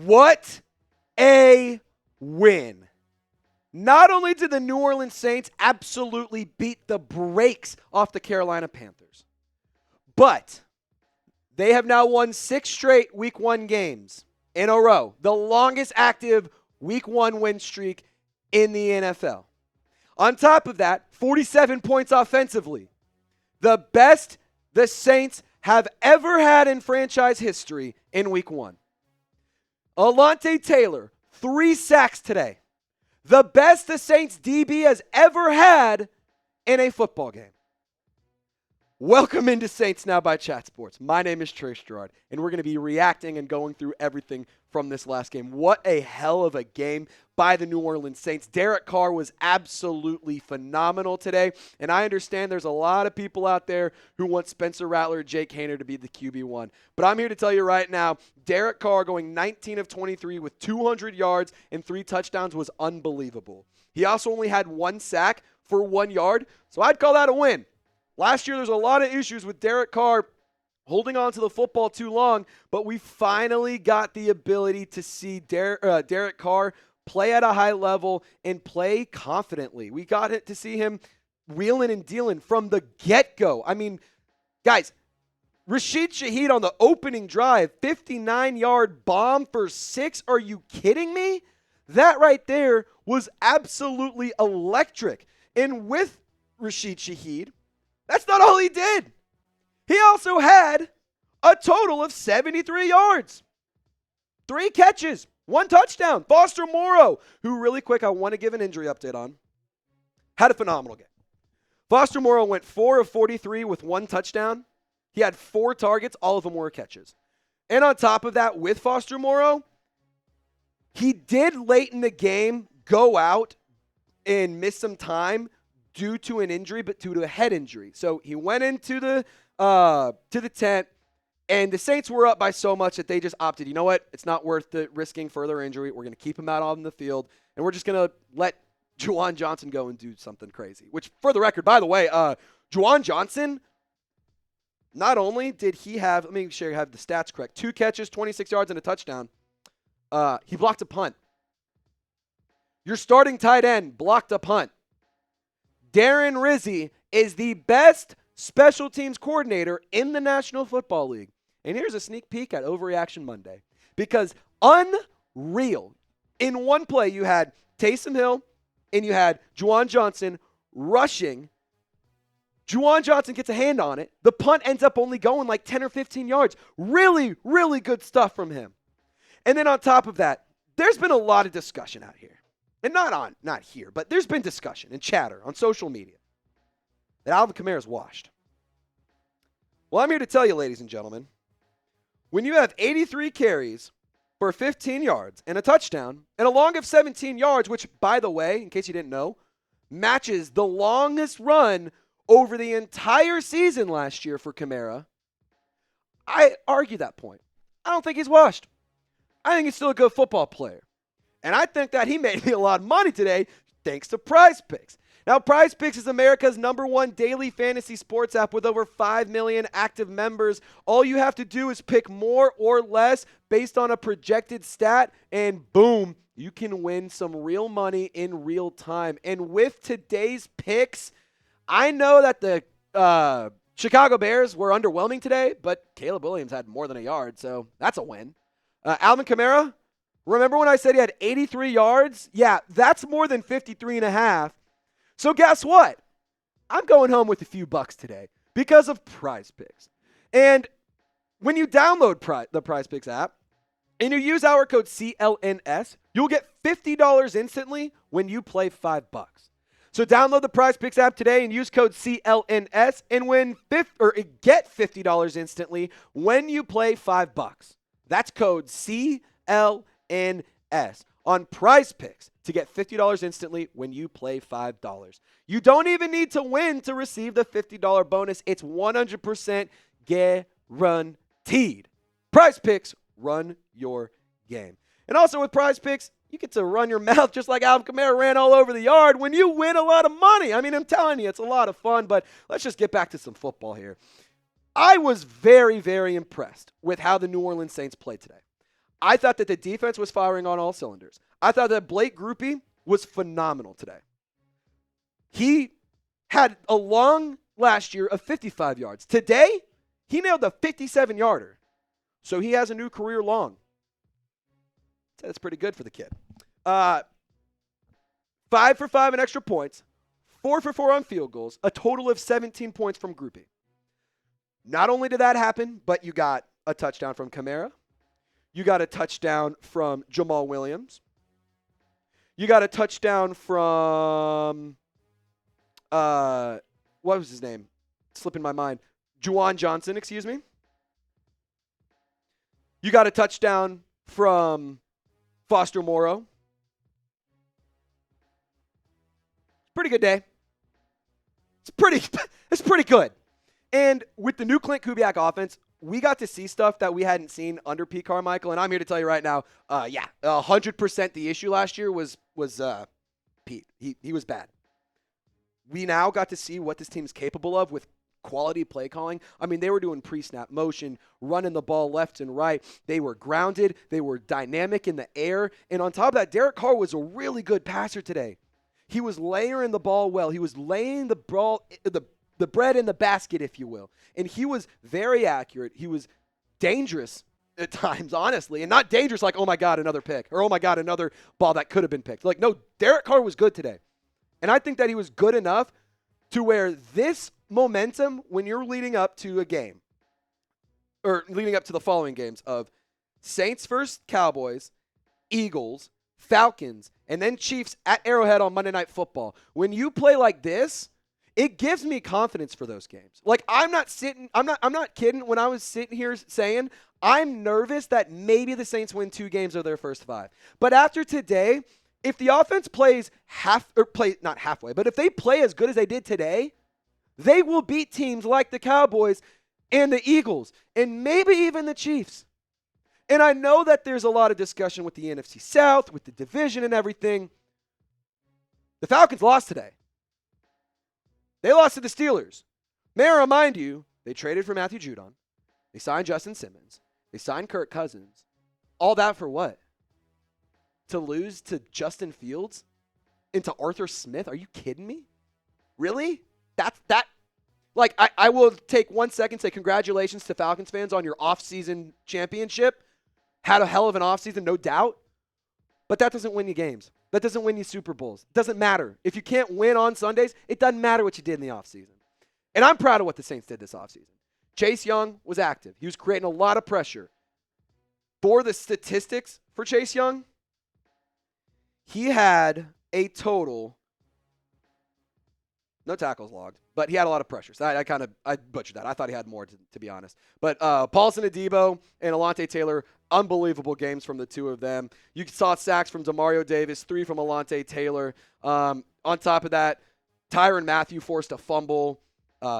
What a win. Not only did the New Orleans Saints absolutely beat the brakes off the Carolina Panthers, but they have now won 6 straight Week 1 games in a row, the longest active Week 1 win streak in the NFL. On top of that, 47 points offensively, the best the Saints have ever had in franchise history in Week 1. Alontae Taylor, 3 sacks today. The best the Saints DB has ever had in a football game. Welcome into Saints Now by Chat Sports. My name is Trace Giroaurd, and we're going to be reacting and going through everything from this last game. What a hell of a game by the New Orleans Saints. Derek Carr was absolutely phenomenal today, and I understand there's a lot of people out there who want Spencer Rattler or Jake Haener to be the QB1. But I'm here to tell you right now, Derek Carr going 19 of 23 with 200 yards and 3 touchdowns was unbelievable. He also only had 1 sack for 1 yard, so I'd call that a win. Last year, there's a lot of issues with Derek Carr holding on to the football too long, but we finally got the ability to see Derek Carr play at a high level and play confidently. We got to see him wheeling and dealing from the get-go. I mean, guys, Rashid Shaheed on the opening drive, 59-yard bomb for 6. Are you kidding me? That right there was absolutely electric. And with Rashid Shaheed, that's not all he did. He also had a total of 73 yards, 3 catches, 1 touchdown. Foster Moreau, who really quick I want to give an injury update on, had a phenomenal game. Foster Moreau went 4 of 43 with 1 touchdown. He had 4 targets, all of them were catches. And on top of that, with Foster Moreau, he did late in the game go out and miss some time due to an injury, but due to a head injury. So he went into the tent, and the Saints were up by so much that they just opted, you know what, it's not worth risking further injury. We're going to keep him out on the field, and we're just going to let Juwan Johnson go and do something crazy. Which, for the record, by the way, Juwan Johnson, not only did he have, let me make sure I have the stats correct, 2 catches, 26 yards, and a touchdown, he blocked a punt. Your starting tight end blocked a punt. Darren Rizzi is the best special teams coordinator in the National Football League. And here's a sneak peek at Overreaction Monday. Because unreal. In one play, you had Taysom Hill and you had Juwan Johnson rushing. Juwan Johnson gets a hand on it. The punt ends up only going like 10 or 15 yards. Really, really good stuff from him. And then on top of that, there's been a lot of discussion out here. And not here, but there's been discussion and chatter on social media that Alvin Kamara is washed. Well, I'm here to tell you, ladies and gentlemen, when you have 83 carries for 15 yards and a touchdown and a long of 17 yards, which, by the way, in case you didn't know, matches the longest run over the entire season last year for Kamara, I argue that point. I don't think he's washed. I think he's still a good football player. And I think that he made me a lot of money today thanks to Prize Picks. Now, Prize Picks is America's #1 daily fantasy sports app with over 5 million active members. All you have to do is pick more or less based on a projected stat, and boom, you can win some real money in real time. And with today's picks, I know that the Chicago Bears were underwhelming today, but Caleb Williams had more than a yard, so that's a win. Alvin Kamara, remember when I said he had 83 yards? Yeah, that's more than 53 and a half. So guess what? I'm going home with a few bucks today because of Prize Picks. And when you download the Prize Picks app and you use our code CLNS, you'll get $50 instantly when you play $5. So download the Prize Picks app today and use code CLNS and get $50 instantly when you play $5. That's code CLNS on Prize Picks to get $50 instantly when you play $5. You don't even need to win to receive the $50 bonus. It's 100% guaranteed. Prize Picks, run your game. And also with Prize Picks, you get to run your mouth just like Alvin Kamara ran all over the yard when you win a lot of money. I mean, I'm telling you, it's a lot of fun, but let's just get back to some football here. I was very, very impressed with how the New Orleans Saints played today. I thought that the defense was firing on all cylinders. I thought that Blake Grupe was phenomenal today. He had a long last year of 55 yards. Today, he nailed a 57-yarder. So he has a new career long. That's pretty good for the kid. 5 for 5 in extra points, 4 for 4 on field goals, a total of 17 points from Grupe. Not only did that happen, but you got a touchdown from Kamara. You got a touchdown from Jamal Williams. You got a touchdown from, what was his name? Slipping my mind. Juwan Johnson, excuse me. You got a touchdown from Foster Moreau. Pretty good day. It's pretty good. And with the new Klint Kubiak offense, we got to see stuff that we hadn't seen under Pete Carmichael. And I'm here to tell you right now, 100% the issue last year was Pete. He was bad. We now got to see what this team's capable of with quality play calling. I mean, they were doing pre-snap motion, running the ball left and right. They were grounded. They were dynamic in the air. And on top of that, Derek Carr was a really good passer today. He was layering the ball well. He was laying the ball, the bread in the basket, if you will. And he was very accurate. He was dangerous at times, honestly. And not dangerous like, oh, my God, another pick. Or, oh, my God, another ball that could have been picked. Like, no, Derek Carr was good today. And I think that he was good enough to where this momentum, when you're leading up to a game, or leading up to the following games of Saints versus Cowboys, Eagles, Falcons, and then Chiefs at Arrowhead on Monday Night Football. When you play like this, it gives me confidence for those games. Like, I'm not kidding when I was sitting here saying I'm nervous that maybe the Saints win 2 games of their first 5. But after today, if the offense plays not halfway, but if they play as good as they did today, they will beat teams like the Cowboys and the Eagles and maybe even the Chiefs. And I know that there's a lot of discussion with the NFC South, with the division and everything. The Falcons lost today. They lost to the Steelers. May I remind you, they traded for Matthew Judon. They signed Justin Simmons. They signed Kirk Cousins. All that for what? To lose to Justin Fields and to Arthur Smith? Are you kidding me? Really? That. Like, I will take 1 second and say congratulations to Falcons fans on your offseason championship. Had a hell of an offseason, no doubt. But that doesn't win you games. That doesn't win you Super Bowls. It doesn't matter. If you can't win on Sundays, it doesn't matter what you did in the offseason. And I'm proud of what the Saints did this offseason. Chase Young was active. He was creating a lot of pressure. For the statistics for Chase Young, he had a total, no tackles logged, but he had a lot of pressure. So I butchered that. I thought he had more, to be honest. But Paulson Adebo and Alontae Taylor, unbelievable games from the two of them. You saw sacks from Demario Davis, 3 from Alontae Taylor. On top of that, Tyrann Mathieu forced a fumble.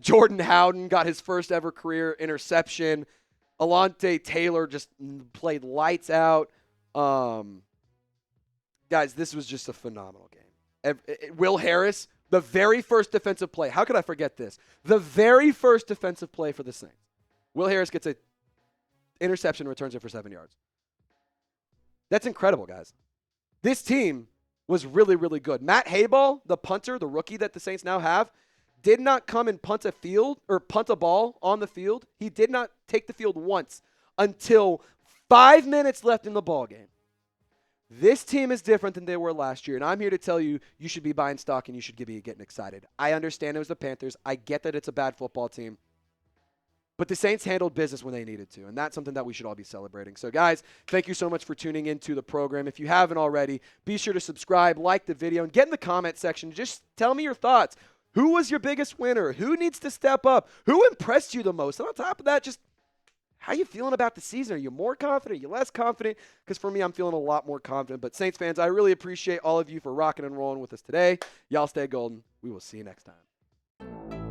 Jordan Howden got his first ever career interception. Alontae Taylor just played lights out. Guys, this was just a phenomenal game. Will Harris, the very first defensive play. How could I forget this? The very first defensive play for the Saints. Will Harris gets an interception, returns it for 7 yards. That's incredible, guys. This team was really, really good. Matt Hayball, the punter, the rookie that the Saints now have, did not come and punt a ball on the field. He did not take the field once until 5 minutes left in the ball game. This team is different than they were last year, and I'm here to tell you, you should be buying stock and you should be getting excited. I understand it was the Panthers. I get that it's a bad football team. But the Saints handled business when they needed to, and that's something that we should all be celebrating. So, guys, thank you so much for tuning into the program. If you haven't already, be sure to subscribe, like the video, and get in the comment section. Just tell me your thoughts. Who was your biggest winner? Who needs to step up? Who impressed you the most? And on top of that, just how you feeling about the season? Are you more confident? Are you less confident? Because for me, I'm feeling a lot more confident. But Saints fans, I really appreciate all of you for rocking and rolling with us today. Y'all stay golden. We will see you next time.